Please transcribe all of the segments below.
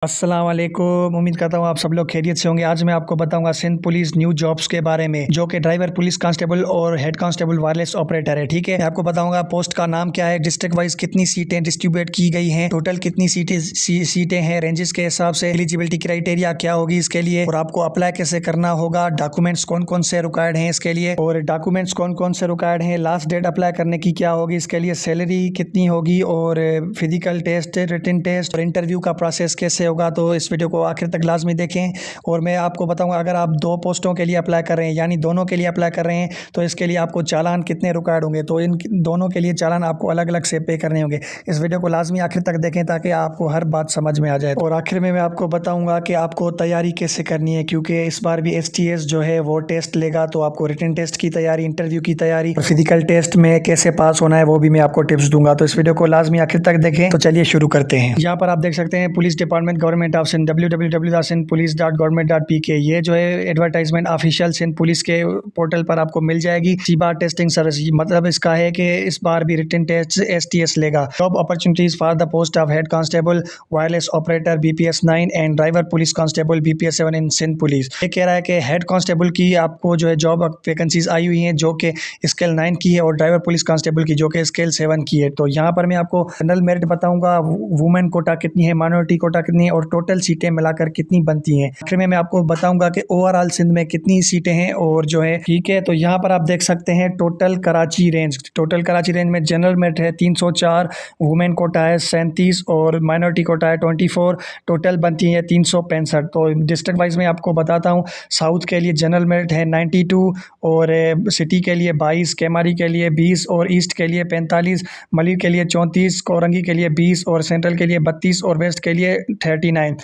अस्सलाम वालेकुम। उम्मीद करता हूँ आप सब लोग खैरियत से होंगे। आज मैं आपको बताऊंगा सिंध पुलिस न्यू जॉब्स के बारे में, जो कि ड्राइवर, पुलिस कांस्टेबल और हेड कांस्टेबल वायरलेस ऑपरेटर है। ठीक है, मैं आपको बताऊंगा पोस्ट का नाम क्या है, डिस्ट्रिक्ट वाइज कितनी सीटें डिस्ट्रीब्यूट की गई हैं, टोटल कितनी सीटें हैं, रेंजेस के हिसाब से एलिजिबिलिटी क्राइटेरिया क्या होगी इसके लिए, और आपको अप्लाई कैसे करना होगा, डॉक्यूमेंट्स कौन कौन से रिक्वायर्ड हैं इसके लिए, और डॉक्यूमेंट्स कौन कौन से रिक्वायर्ड हैं, लास्ट डेट अप्लाई करने की क्या होगी इसके लिए, सैलरी कितनी होगी, और फिजिकल टेस्ट, रिटन टेस्ट और इंटरव्यू का प्रोसेस कैसे होगा। तो इस वीडियो को आखिर तक लाजमी देखें। और मैं आपको बताऊंगा, अगर आप दो पोस्टों के लिए अप्लाई कर रहे हैं, यानी दोनों के लिए अप्लाई कर रहे हैं, तो इसके लिए आपको चालान कितने रिक्वायर्ड होंगे। तो इन दोनों के लिए चालान आपको अलग अलग से पे करने होंगे। इस वीडियो को लाजमी आखिर तक देखें ताकि आपको हर बात समझ में आ जाए। और आखिर में मैं आपको बताऊंगा कि आपको तैयारी कैसे करनी है, क्योंकि इस बार भी STS जो है वो टेस्ट लेगा। तो आपको रिटन टेस्ट की तैयारी, इंटरव्यू की तैयारी और फिजिकल टेस्ट में कैसे पास होना है वो भी मैं आपको टिप्स दूंगा। तो इस वीडियो को लाजमी आखिर तक देखें। तो चलिए शुरू करते हैं। यहाँ पर आप देख सकते हैं police department government of Sindh, www.sindhpolice.government.pk। ये जो है एडवर्टाइजमेंट ऑफिशियल सिंध पुलिस के पोर्टल पर आपको मिल जाएगी। सीबार टेस्टिंग सर्विस, मतलब इसका है कि इस बार भी रिटन टेस्ट STS लेगा। Job opportunities for the post of head constable, wireless operator BPS 9 and driver police constable BPS 7 in Sindh police. ये कह रहा है कि हेड कांस्टेबल की आपको जो है जॉब वैकेंसीज आई हुई हैं, जो कि स्केल 9 की है, और ड्राइवर पुलिस कांस्टेबल की जो कि स्केल 7 की है। तो यहाँ पर मैं आपको जनरल मेरिट बताऊंगा, वुमेन कोटा कितनी है, माइनॉरिटी कोटा कितनी है, और टोटल सीटें मिलाकर कितनी बनती हैं। आखिर में मैं आपको बताऊंगा कि ओवरऑल सिंध में कितनी सीटें हैं और जो है। ठीक है, तो यहाँ पर आप देख सकते हैं टोटल कराची रेंज में जनरल मेरिट है 304, वुमेन कोटा है 37 और माइनॉरिटी कोटा है 24। टोटल बनती है 365। तो डिस्ट्रिक्ट वाइज में आपको बताता हूँ। साउथ के लिए जनरल मेरिट है 92 और सिटी के लिए 22, केमारी के लिए 20 और ईस्ट के लिए 45, मलिर के लिए 34, कोरंगी के लिए 20 और सेंट्रल के लिए 32 और वेस्ट के लिए 39।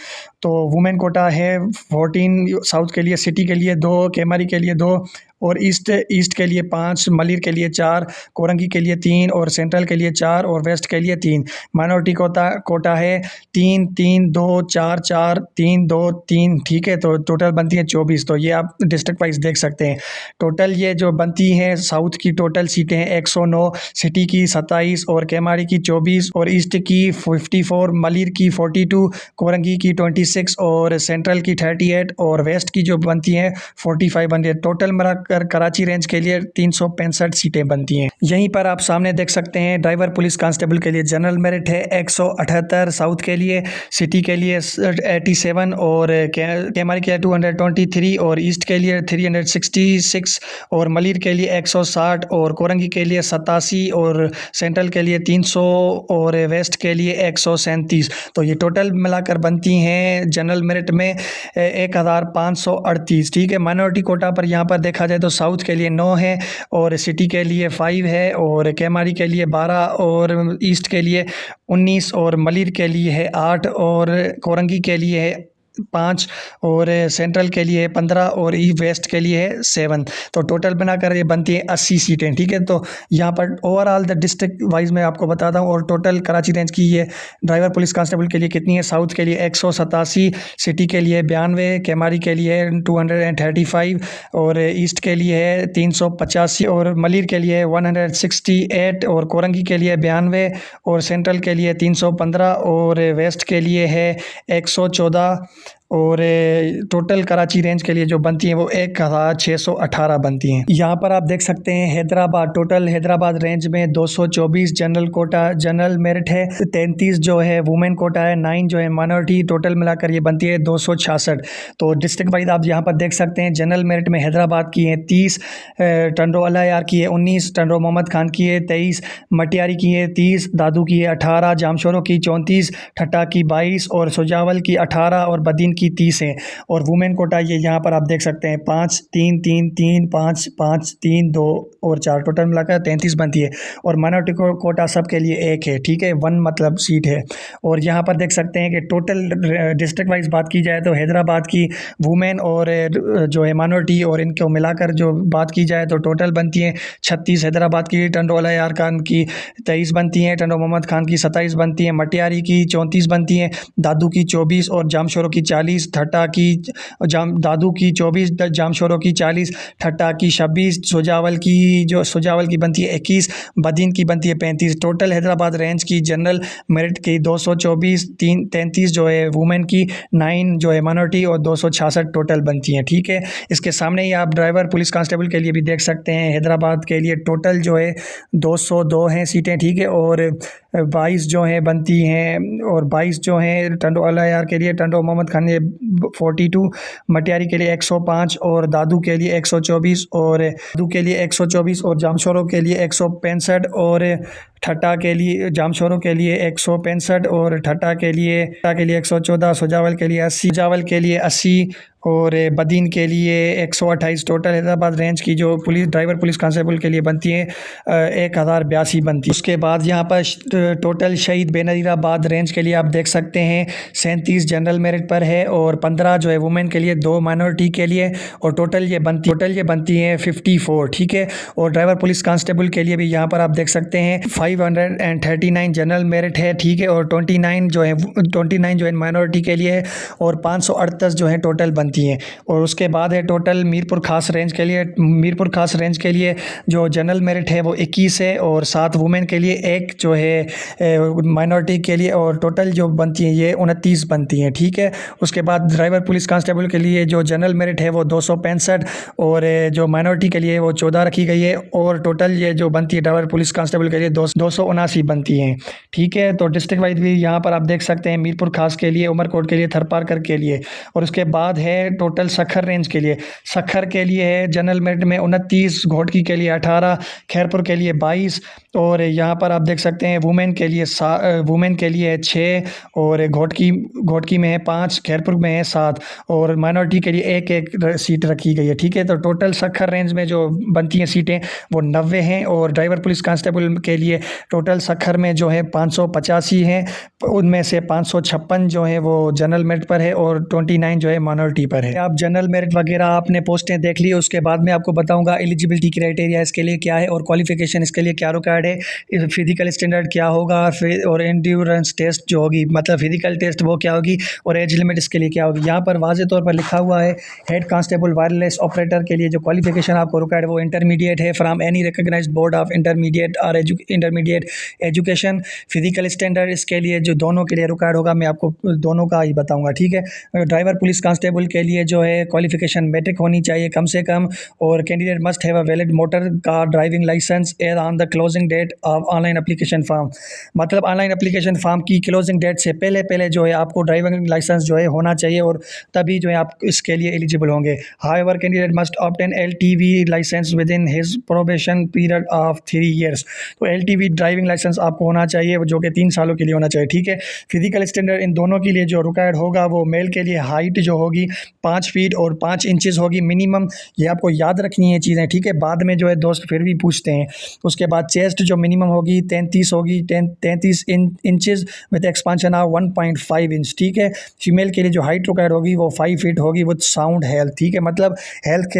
तो वुमेन कोटा है 14, साउथ के लिए, सिटी के लिए 2, केमारी के लिए 2 और ईस्ट के लिए 5, मलिर के लिए 4, कोरंगी के लिए 3 और सेंट्रल के लिए 4 और वेस्ट के लिए 3। माइनॉरिटी कोटा है 3 3 2 4 4 3 2 3। ठीक है, तो टोटल बनती है 24। तो ये आप डिस्ट्रिक्ट वाइज देख सकते हैं। टोटल ये जो बनती है, साउथ की टोटल सीटें हैं 109, सिटी की 27 और केमारी की 24 और ईस्ट की 54, मलिर की 42, कोरंगी की 26 और सेंट्रल की 38 और वेस्ट की जो बनती हैं 45 बनती है। टोटल मिलाकर कराची रेंज के लिए 365 सीटें बनती हैं। यहीं पर आप सामने देख सकते हैं ड्राइवर पुलिस कांस्टेबल के लिए जनरल मेरिट है 178, साउथ के लिए, सिटी के लिए 87 और केमारी के लिए 223 और ईस्ट के लिए 366 और मलिर के लिए 160 और कोरंगी के लिए 87 और सेंट्रल के लिए 300 और वेस्ट के लिए 137। तो ये टोटल मिलाकर बनती हैं जनरल मेरिट में 1538। ठीक है, माइनॉरिटी कोटा पर यहाँ पर देखा जाए तो साउथ के लिए 9 है और सिटी के लिए 5 है और केमारी के लिए 12 और ईस्ट के लिए 19 और मलिर के लिए है 8 और कोरंगी के लिए है 5 और सेंट्रल के लिए 15 और वेस्ट के लिए है 7। तो टोटल बनाकर ये बनती है 80 सीटें। ठीक है, तो यहाँ पर ओवरऑल द डिस्ट्रिक्ट वाइज मैं आपको बताता हूँ। और टोटल कराची रेंज की ये ड्राइवर पुलिस कांस्टेबल के लिए कितनी है। साउथ के लिए 187, सिटी के लिए 92, केमारी के लिए 235 और ईस्ट के लिए है 385 और मलिर के लिए 168 और कोरंगी के लिए 92 और सेंट्रल के लिए 315 और वेस्ट के लिए है 114 और टोटल कराची रेंज के लिए जो बनती हैं वो 1618 बनती हैं। यहाँ पर आप देख सकते हैं हैदराबाद, टोटल हैदराबाद रेंज में 224 जनरल कोटा, जनरल मेरिट है 33 जो है, वुमेन कोटा है 9 जो है, माइनॉरिटी, टोटल मिलाकर ये बनती है 266। तो डिस्ट्रिक्ट वाइज आप यहाँ पर देख सकते हैं जनरल मेरिट में हैदराबाद की है 30, टंडो अलायार की है 19, टंडो मोहम्मद खान की है 23, मटियारी की है 30, दादू की है 18, जामशोरों की 34, ठट्टा की 22 और सुजावल की 18 और बदीन की 30 है। और वुमेन कोटा ये यहाँ पर आप देख सकते हैं 5 3 3 3 5 5 3 2 और 4, टोटल मिलाकर 33 बनती है। और माइनॉरिटी कोटा सब के लिए 1 है। ठीक है, 1 मतलब सीट है। और यहाँ पर देख सकते हैं कि टोटल डिस्ट्रिक्ट वाइज बात की जाए तो हैदराबाद की वुमेन और जो है माइनॉरिटी और इनको मिलाकर जो बात की जाए तो टोटल बनती है 36। हैदराबाद की टंडो अलायार खान की 23 बनती हैं, टंडो मोहम्मद खान की 27 बनती हैं, मटियारी की 34 बनती हैं, दादू की 24 और जामशोरों की 40 40, ठट्टा की दादू की 24, जामशोरों की 40, ठट्टा की 26, सुजावल की बनती है 21, बदीन की बनती है 35। टोटल हैदराबाद रेंज की जनरल मेरिट की 224, 33 जो है वुमेन की, 9 जो है माइनॉरिटी और 266 टोटल बनती हैं। ठीक है, इसके सामने ही आप ड्राइवर पुलिस कांस्टेबल के लिए भी देख सकते हैं। हैदराबाद के लिए टोटल जो है 202 हैं सीटें। ठीक है, और 22 जो हैं बनती हैं, और 22 जो हैं टंडो अलायार के लिए, टंडो मोहम्मद खान ये 42, मटियारी के लिए 105, और दादू के लिए 124, और दादू के लिए 124, और जामशोरों के लिए 165, और ठट्टा के लिए जामशोरों के लिए 165, और ठट्टा के लिए 114, सुजावल के लिए 80, सुजावल के लिए 80, और बदीन के लिए 128। टोटल हैदराबाद रेंज की जो ड्राइवर पुलिस कांस्टेबल के लिए बनती है 1082 बनती है। उसके बाद यहाँ पर टोटल शहीद बेनज़ीराबाद रेंज के लिए आप देख सकते हैं 37 जनरल मेरिट पर है, और 15 जो है वुमेन के लिए, 2 माइनॉरिटी के लिए, और टोटल ये बनती है 54। ठीक है, और ड्राइवर पुलिस कांस्टेबल के लिए भी यहाँ पर आप देख सकते हैं 539 जनरल मेरिट है। ठीक है, और 29 जो है माइनॉरिटी के लिए है, और 538 जो है टोटल बनती हैं। और उसके बाद है टोटल मीरपुर खास रेंज के लिए जो जनरल मेरिट है वो 21 है, और 7 वुमेन के लिए, 1 जो है माइनॉरिटी के लिए, और टोटल जो बनती हैं ये 29 बनती हैं। ठीक है, उसके बाद ड्राइवर पुलिस कांस्टेबल के लिए जो जनरल मेरिट है वो 265, और जो माइनॉरिटी के लिए वो 14 रखी गई है, और टोटल ये जो बनती है ड्राइवर पुलिस कांस्टेबल के लिए 279 बनती हैं। ठीक है, तो डिस्ट्रिक्ट वाइज भी यहाँ पर आप देख सकते हैं मीरपुर खास के लिए, उमरकोट के लिए, थरपारकर के लिए, और उसके बाद है टोटल सखर रेंज के लिए। सखर के लिए है जनरल मेरिट में 29, घोटकी के लिए 18, खैरपुर के लिए 22, और यहाँ पर आप देख सकते हैं वुमेन के लिए है 6, और घोटकी में है 5, खैरपुर में है 7, और माइनॉरिटी के लिए एक सीट रखी गई है। ठीक है, तो टोटल सखर रेंज में जो बनती हैं सीटें वो 90 हैं, और ड्राइवर पुलिस कांस्टेबल के लिए टोटल सखर में जो है 585 हैं, उनमें से 556 जो है वो जनरल मेरिट पर है, और 29 जो है माइनॉरिटी पर है। आप जनरल मेरिट वगैरह आपने पोस्टें देख ली, उसके बाद में आपको बताऊंगा एलिजिबिलिटी क्राइटेरिया इसके लिए क्या है, और क्वालिफिकेशन इसके लिए क्या रिक्वायर्ड है, फिजिकल स्टैंडर्ड क्या होगा, और एंड्योरेंस टेस्ट जो होगी, मतलब फिजिकल टेस्ट वो क्या होगी, और एज लिमिट इसके लिए क्या होगी। यहाँ पर वाज़े तौर पर लिखा हुआ है हेड कांस्टेबल वायरलेस ऑपरेटर के लिए जो क्वालिफिकेशन आपको रिक्वायर्ड है वो इंटरमीडिएट है from any recognised board of intermediate और इंटरमीडिएट एजुकेशन। फिजिकल स्टैंडर्ड इसके लिए जो दोनों के लिए रिक्वायर्ड होगा, मैं आपको दोनों का ही बताऊंगा। ठीक है, ड्राइवर पुलिस कांस्टेबल के लिए जो है क्वालिफिकेशन मैट्रिक होनी चाहिए कम से कम, और candidate must have a valid motor car driving licence as on the closing date of online application form. मतलब ऑनलाइन एप्लीकेशन फॉर्म की क्लोजिंग डेट से पहले जो है आपको ड्राइविंग लाइसेंस जो है होना चाहिए, और तभी जो है आप इसके लिए एलिजिबल होंगे। However candidate must obtain LTV licence within his probation period of 3 years. तो LTV ड्राइविंग लाइसेंस आपको होना चाहिए, जो कि 3 सालों के लिए होना चाहिए। ठीक है, फिजिकल स्टैंडर्ड इन दोनों के लिए जो रिक्वायर्ड होगा वो मेल के लिए हाइट जो होगी 5 फीट और 5 इंचेस होगी मिनिमम। ये आपको याद रखनी है चीज़ें। ठीक है, बाद में जो है दोस्त फिर भी पूछते हैं। उसके बाद चेस्ट जो मिनिमम होगी 33 होगी, 33 inches with expansion of 1.5 inch. ठीक है, फीमेल के लिए जो हाइट रिक्वायर्ड होगी वो 5 फीट होगी विद साउंड हेल्थ। ठीक है, मतलब हेल्थ के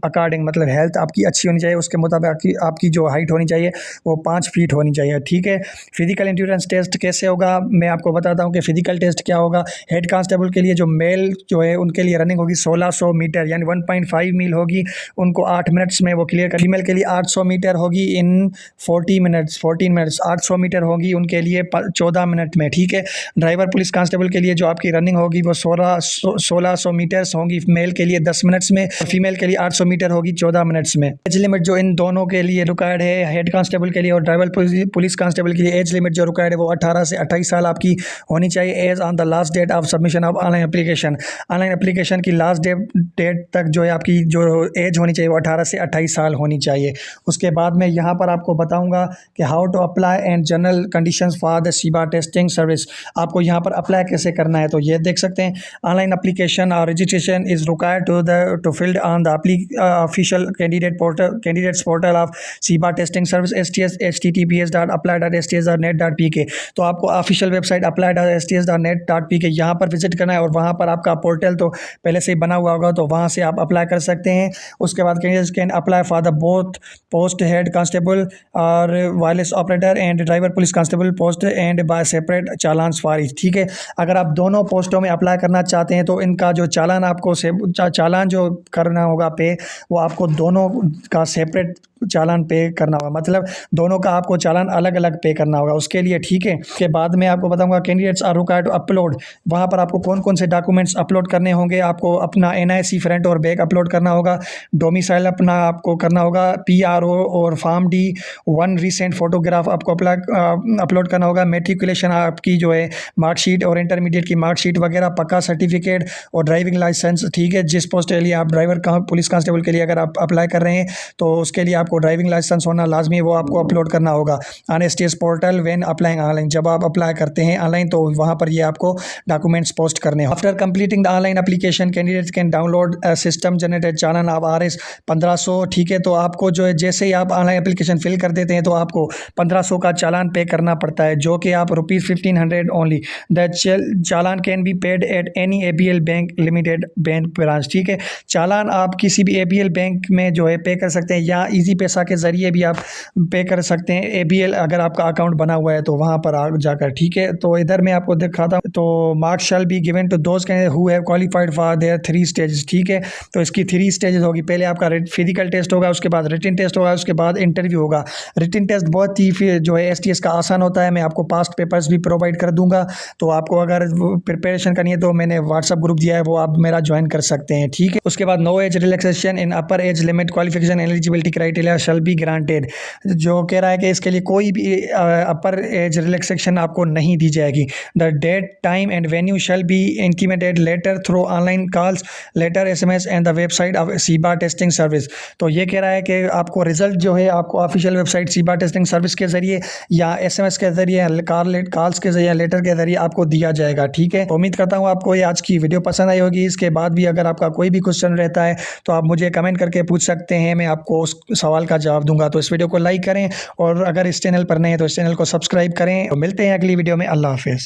अकॉर्डिंग, मतलब हेल्थ आपकी अच्छी होनी चाहिए, उसके मुताबिक आपकी जो हाइट होनी चाहिए वो 5 फीट होनी चाहिए। ठीक है, फिजिकल एंड्योरेंस टेस्ट कैसे होगा मैं आपको बताता हूँ कि फिजिकल टेस्ट क्या होगा। हेड कांस्टेबल के लिए जो मेल जो है उनके लिए रनिंग होगी 1600 मीटर यानी 1.5 मील होगी, उनको 8 मिनट्स में वो क्लियर कर। फीमेल के लिए 800 मीटर होगी इन 14 मिनट्स 800 मीटर होगी उनके लिए 14 मिनट में। ठीक है, ड्राइवर पुलिस कांस्टेबल के लिए जो आपकी रनिंग होगी वो 1600 मीटर्स होगी मेल के लिए 10 मिनट्स में, और फीमेल के लिए 800 मीटर होगी 14 मिनट्स में। एज लिमिट जो इन दोनों के लिए रिक्वायर्ड है, हेड कांस्टेबल के लिए और ड्राइवर पुलिस कांस्टेबल के लिए एज लिमिट जो रिक्वायर्ड है वो 18 से 28 साल आपकी होनी चाहिए, as on the last date of submission of online application. Online application की लास्ट डेट तक जो है आपकी जो एज होनी चाहिए वो 18 से 28 साल होनी चाहिए। उसके बाद में यहाँ पर आपको बताऊँगा कि how to apply and general conditions for the SIBA testing service. आपको यहाँ पर अप्लाई कैसे करना है, तो ये देख सकते हैं। ऑनलाइन एप्लीकेशन और registration is required to filled on the official candidates portal of SIBA testing service STS https://apply.sts.net.pk। तो आपको ऑफिशियल वेबसाइट apply.sts.net.pk यहाँ पर विजिट करना है, और वहाँ पर आपका पोर्टल तो पहले से ही बना हुआ होगा, तो वहाँ से आप अप्लाई कर सकते हैं। उसके बाद candidates can apply for the both post head constable और wireless operator and driver police constable post and by separate challan for each. ठीक है, अगर आप दोनों पोस्टों में अप्लाई करना चाहते हैं तो इनका जो चालान आपको चालान जो करना होगा पे, वो आपको दोनों का सेपरेट चालान पे करना होगा, मतलब दोनों का आपको चालान अलग अलग पे करना होगा उसके लिए। ठीक है, उसके बाद मैं आपको बताऊंगा candidates are required to upload, वहाँ पर आपको कौन कौन से डॉक्यूमेंट्स अपलोड करने होंगे। आपको अपना NIC फ्रंट और बैक अपलोड करना होगा, डोमिसाइल अपना आपको करना होगा, PRO और फॉर्म D 1 रिसेंट फोटोग्राफ आपको अपलोड करना होगा, मेट्रिकुलेशन आपकी जो है मार्कशीट और इंटरमीडिएट की मार्कशीट वगैरह, पक्का सर्टिफिकेट और ड्राइविंग लाइसेंस। ठीक है, जिस पोस्ट के लिए आप ड्राइवर पुलिस कांस्टेबल के लिए अगर आप अप्लाई कर रहे हैं तो उसके लिए आपको ड्राइविंग लाइसेंस होना लाजमी है, वो आपको अपलोड करना होगा on STS portal when applying online. जब आप अप्लाई करते हैं ऑनलाइन तो वहाँ पर ये आपको डॉक्यूमेंट्स पोस्ट करने हैं। After completing the online application candidates can download system generated challan of RS 1500। ठीक है, तो आपको जो है जैसे ही आप ऑनलाइन एप्लीकेशन फिल कर देते हैं तो आपको 1500 का चालान पे करना पड़ता है, जो कि आप ₹1500 only. The challan can be paid at any ABL bank limited bank branch. ठीक है, चालान आप किसी भी ABL बैंक में जो है पे कर सकते हैं या इजी पैसा के ज़रिए भी आप पे कर सकते हैं। ABL अगर आपका अकाउंट बना हुआ है तो वहाँ पर आ जाकर। ठीक है, तो इधर मैं आपको दिखाता हूँ, तो marks shall be given to those who have qualified for their 3 stages. ठीक है, तो इसकी 3 स्टेजेस होगी। पहले आपका फिजिकल टेस्ट होगा, उसके बाद रिटन टेस्ट होगा, उसके बाद इंटरव्यू होगा। रिटन टेस्ट बहुत ही जो है STS का आसान होता है, मैं आपको पास्ट पेपर्स भी प्रोवाइड कर दूंगा, तो आपको अगर प्रिपरेशन करनी है तो मैंने व्हाट्सअप ग्रुप दिया है, वो आप मेरा ज्वाइन कर सकते हैं। ठीक है, उसके बाद no age relaxation in upper age limit qualification eligibility criteria shall be granted, जो कह रहा है कि इसके लिए कोई भी अपर एज रिलैक्सेशन आपको नहीं दी जाएगी। The date time and venue shall be intimated letter through online calls letter SMS and the website of SIBA testing service. तो ये कह रहा है कि आपको रिजल्ट जो है आपको ऑफिशियल वेबसाइट सीबा टेस्टिंग सर्विस के जरिए या SMS के जरिए कॉल्स के जरिए लेटर के जरिए आपको दिया जाएगा। ठीक है, तो उम्मीद करता हूँ आपको ये आज की वीडियो पसंद आई होगी। इसके बाद भी अगर आपका कोई भी क्वेश्चन रहता है तो आप मुझे कमेंट करके पूछ सकते हैं, मैं आपको उस सवाल का जवाब दूंगा। तो इस वीडियो को लाइक करें और अगर इस चैनल पर नए हैं तो इस चैनल को सब्सक्राइब करें। तो मिलते हैं अगली वीडियो में। अल्लाह हाफिज़।